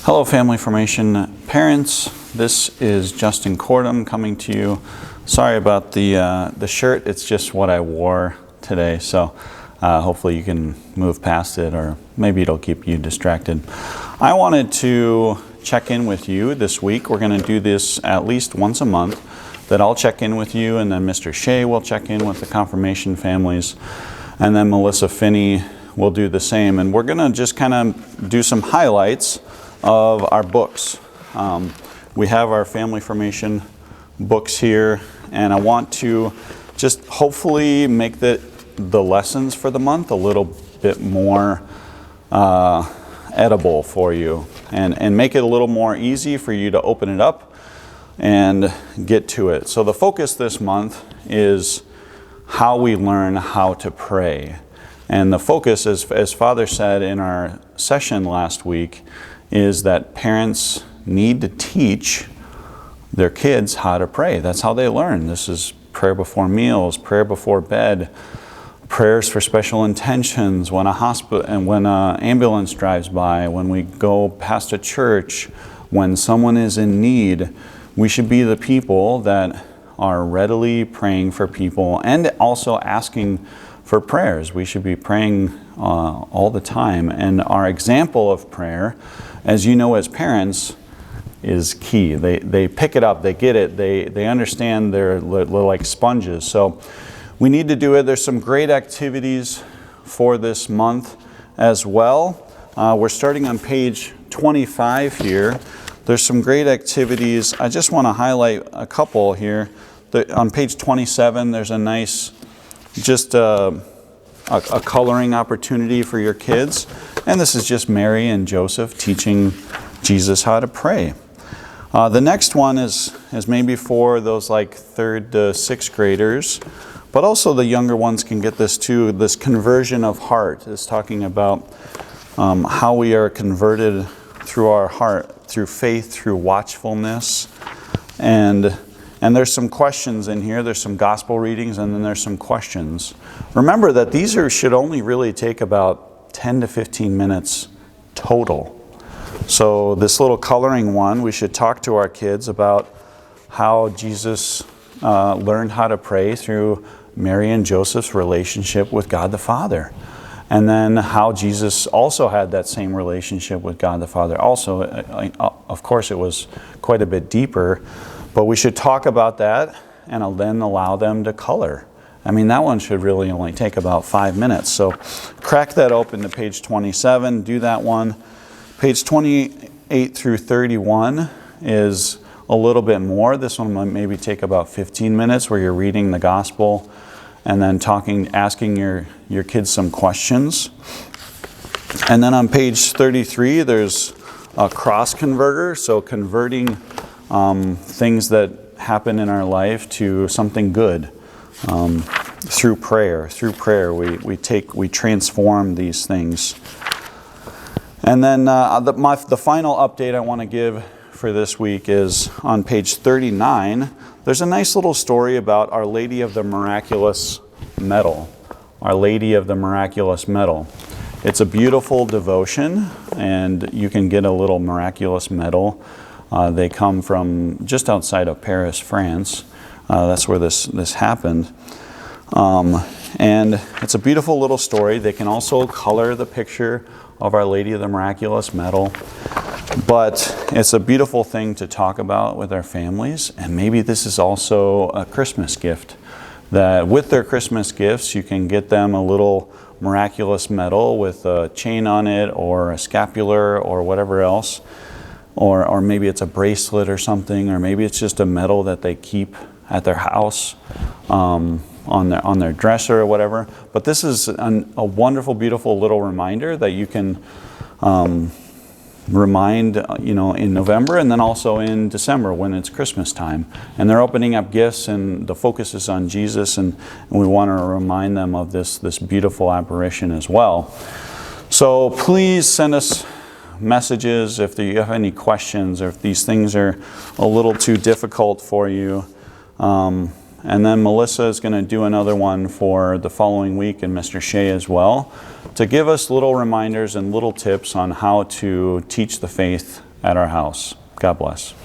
Hello, Family Formation parents. This is Justin Cordham coming to you. Sorry about the shirt. It's just what I wore today, so hopefully you can move past it, or maybe it'll keep you distracted. I wanted to check in with you this week. We're going to do this at least once a month. That I'll check in with you, and then Mr. Shea will check in with the confirmation families, and then Melissa Finney will do the same. And we're going to just kind of do some highlights of our books. We have our Family Formation books here, and I want to just hopefully make the lessons for the month a little bit more edible for you, and make it a little more easy for you to open it up and get to it. So the focus this month is how we learn how to pray. And the focus, as Father said in our session last week, is that parents need to teach their kids how to pray. That's how they learn. This is prayer before meals, prayer before bed, prayers for special intentions when when an ambulance drives by, when we go past a church, when someone is in need. We should be the people that are readily praying for people and also asking for prayers. We should be praying all the time. And our example of prayer, as you know as parents, is key. They pick it up, they get it, they understand, they're like sponges. So we need to do it. There's some great activities for this month as well. We're starting on page 25 here. There's some great activities. I just want to highlight a couple here. On page 27, there's a nice, just a coloring opportunity for your kids. And this is just Mary and Joseph teaching Jesus how to pray. The next one is maybe for those like 3rd to 6th graders, but also the younger ones can get this too. This conversion of heart is talking about how we are converted through our heart, through faith, through watchfulness. And there's some questions in here. There's some gospel readings, and then there's some questions. Remember that these should only really take about 10 to 15 minutes total. So this little coloring one, we should talk to our kids about how Jesus learned how to pray through Mary and Joseph's relationship with God the Father. And then how Jesus also had that same relationship with God the Father. Also, of course, it was quite a bit deeper, but we should talk about that and then allow them to color. I mean, that one should really only take about 5 minutes. So crack that open to page 27, do that one. Page 28 through 31 is a little bit more. This one might maybe take about 15 minutes, where you're reading the gospel and then asking your kids some questions. And then on page 33, there's a cross converter, so converting things that happen in our life to something good through prayer. Through prayer, we transform these things. And then the final update I want to give for this week is on page 39. There's a nice little story about Our Lady of the Miraculous Medal. Our Lady of the Miraculous Medal. It's a beautiful devotion, and you can get a little miraculous medal. They come from just outside of Paris, France. That's where this happened. And it's a beautiful little story. They can also color the picture of Our Lady of the Miraculous Medal. But it's a beautiful thing to talk about with our families. And maybe this is also a Christmas gift. That with their Christmas gifts, you can get them a little miraculous medal with a chain on it, or a scapular, or whatever else. Or maybe it's a bracelet or something, or maybe it's just a medal that they keep at their house on their dresser or whatever. But this is a wonderful, beautiful little reminder that you can remind, in November, and then also in December when it's Christmas time. And they're opening up gifts, and the focus is on Jesus, and we want to remind them of this beautiful apparition as well. So please send us messages if you have any questions, or if these things are a little too difficult for you. And then Melissa is going to do another one for the following week, and Mr. Shea as well, to give us little reminders and little tips on how to teach the faith at our house. God bless.